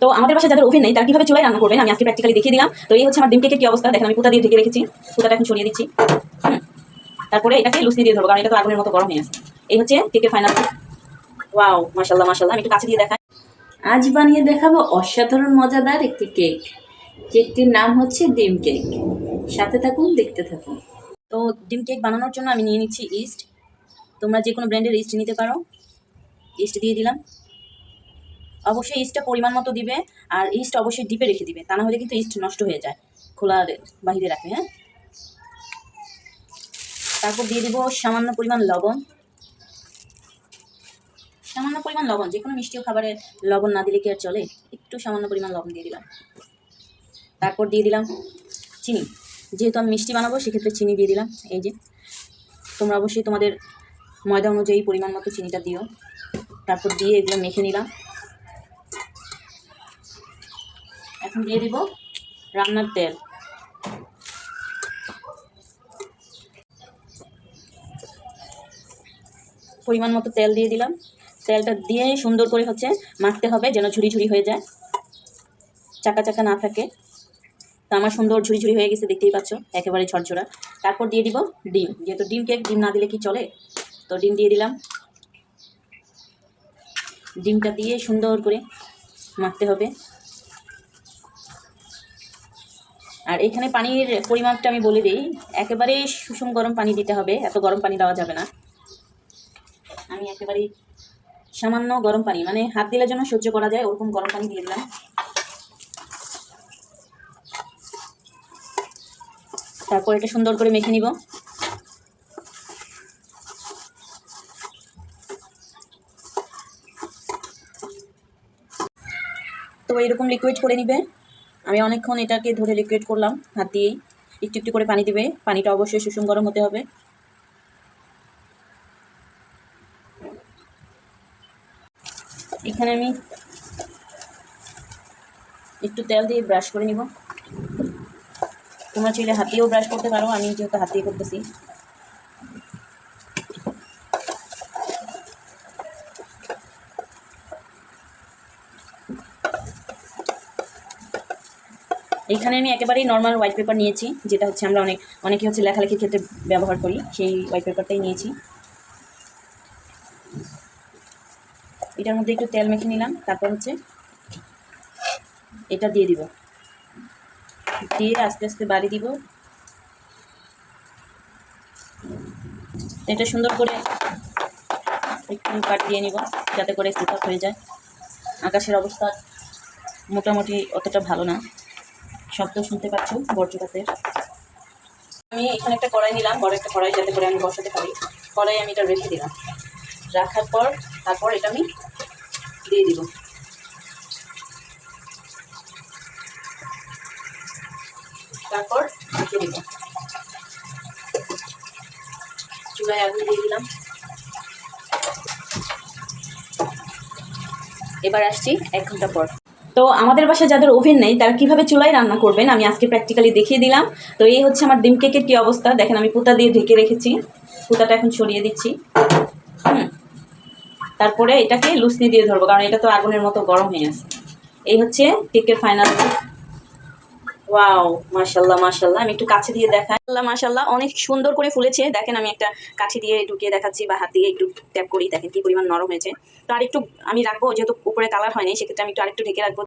তো আমাদের বাসায় যাদের ওভেন নেই তারা কীভাবে চুলায় রান্না করবেন আমি আজকে প্র্যাকটিক্যালি দেখিয়ে দিলাম। তো এই হচ্ছে আমার ডিম কেকের কি অবস্থা, দেখেন আমি পুতা দিয়ে ঢেকে রেখেছি। পুতাটা এখন সরিয়ে দিচ্ছি। তারপরে এটাকে লুচি দিয়ে ধরবো, কারণ এটা তো আগুনের মতো গরম হয়ে আছে। এই হচ্ছে কেকের ফাইনাল। ওয়াও, মাশাল্লাহ মাশাল্লাহ। আমি একটু কাছে দিয়ে দেখাই। আজ বানিয়ে দেখাবো অসাধারণ মজাদার একটি কেক। কেকটির নাম হচ্ছে ডিম কেক। সাথে থাকুন, দেখতে থাকুন। তো ডিম কেক বানানোর জন্য আমি নিয়ে নিচ্ছি ইস্ট। তোমরা যে কোনো ব্র্যান্ডের ইস্ট নিতে পারো। ইস্ট দিয়ে দিলাম। অবশ্যই ইস্টটা পরিমাণ মতো দিবে, আর ইস্ট অবশ্যই ডিপে রেখে দিবে, তা না হলে কিন্তু ইস্ট নষ্ট হয়ে যায়। খোলা বাহিরে রাখবে, হ্যাঁ। তারপর দিয়ে দিব সামান্য পরিমাণ লবণ। সামান্য পরিমাণ লবণ, যে কোনো মিষ্টিও খাবারে লবণ না দিলে কি আর চলে, একটু সামান্য পরিমাণ লবণ দিয়ে দিলাম। তারপর দিয়ে দিলাম চিনি। যেহেতু আমি মিষ্টি বানাবো সেক্ষেত্রে চিনি দিয়ে দিলাম। এই যে, তোমরা অবশ্যই তোমাদের ময়দা অনুযায়ী পরিমাণ মতো চিনিটা দিও। তারপর দিয়ে এগুলো মেখে নিলাম। এখন দিয়ে দিব রান্নার তেল। পরিমাণ মতো তেল দিয়ে দিলাম। তেলটা দিয়ে সুন্দর করে হচ্ছে মাখতে হবে, যেন ঝুরি ঝুরি হয়ে যায়, চাকা চাকা না থাকে। তো আমার সুন্দর ঝুরি ঝুরি হয়ে গেছে, দেখতেই পাচ্ছ, একেবারে ঝরঝরা। তারপর দিয়ে দিব ডিম। যেহেতু ডিম কেক, ডিম না দিলে কি চলে, তো ডিম দিয়ে দিলাম। ডিমটা দিয়ে সুন্দর করে মাখতে হবে। আর এখানে পানির পরিমাণটা আমি বলে দিই, একেবারে সুষম গরম পানি দিতে হবে, এত গরম পানি দেওয়া যাবে না। আমি একেবারে সামান্য গরম পানি, মানে হাত দিলে যেন সহ্য করা যায় ওরকম গরম পানি দিয়ে দিলাম। তারপর এটা সুন্দর করে মেখে নিব। তো এরকম লিকুইড করে নিবে। আমি অনেকক্ষণ এটাকে ধরে লিকুইড করলাম হাত দিয়েই। একটু একটু করে পানি দিবে, পানিটা অবশ্যই সুষম গরম হতে হবে। এখানে আমি একটু তেল দিয়ে ব্রাশ করে নিব। তোমরা চাইলে হাত দিয়েও ব্রাশ করতে পারো, আমি যেহেতু হাত দিয়ে করতেছি। এইখানে আমি একেবারেই নর্মাল হোয়াইট পেপার নিয়েছি, যেটা হচ্ছে আমরা অনেকে হচ্ছে লেখালেখির ক্ষেত্রে ব্যবহার করি, সেই হোয়াইট পেপারটাই নিয়েছি। এটার মধ্যে একটু তেল মেখে নিলাম। তারপর হচ্ছে এটা দিয়ে দিব, দিয়ে আস্তে আস্তে বাড়ি দিব। এটা সুন্দর করে একটু কাট দিয়ে নিব, যাতে করে সেট আপ হয়ে যায়। আকাশের অবস্থা মোটামুটি অতটা ভালো না, শব্দ শুনতে পাচ্ছ বজ্রপাতের। আমি এখানে একটা কড়াই নিলাম, বড় একটা কড়াই, যাতে করে আমি বসাতে পারি। কড়াই আমি এটা রেখে দিলাম। রাখার পর তারপর এটা আমি দিয়ে দিব। তারপর রেখে দিব। চুলায় আগুন দিয়ে দিলাম। এবার আসছি 1 ঘন্টা পর। তো আমাদের বাসায় যাদের ওভেন নেই তারা কীভাবে চুলায় রান্না করবেন আমি আজকে প্র্যাকটিক্যালি দেখিয়ে দিলাম। তো এই হচ্ছে আমার ডিম কেকের কী অবস্থা, দেখেন আমি পুতা দিয়ে ঢেকে রেখেছি। পুতাটা এখন সরিয়ে দিচ্ছি। তারপরে এটাকে লুচনি দিয়ে ধরবো, কারণ এটা তো আগুনের মতো গরম হয়ে আছে। এই হচ্ছে কেকের ফাইনাল। ওয়াও, মাশাল্লাহ মাশাল্লাহ। আমি একটু কাছে দিয়ে দেখাই। আল্লাহ মাশাল্লাহ, অনেক সুন্দর করে ফুলেছে। দেখেন আমি একটা কাঠি দিয়ে ঢুকিয়ে দেখাচ্ছি, বা হাত দিয়ে একটু ট্যাপ করি, দেখেন কি পরিমাণ নরম হয়েছে। তো আরেকটু আমি রাখবো, যেহেতু উপরে কালার হয়নি, সেক্ষেত্রে আমি একটু আরেকটু ঢেকে রাখবো।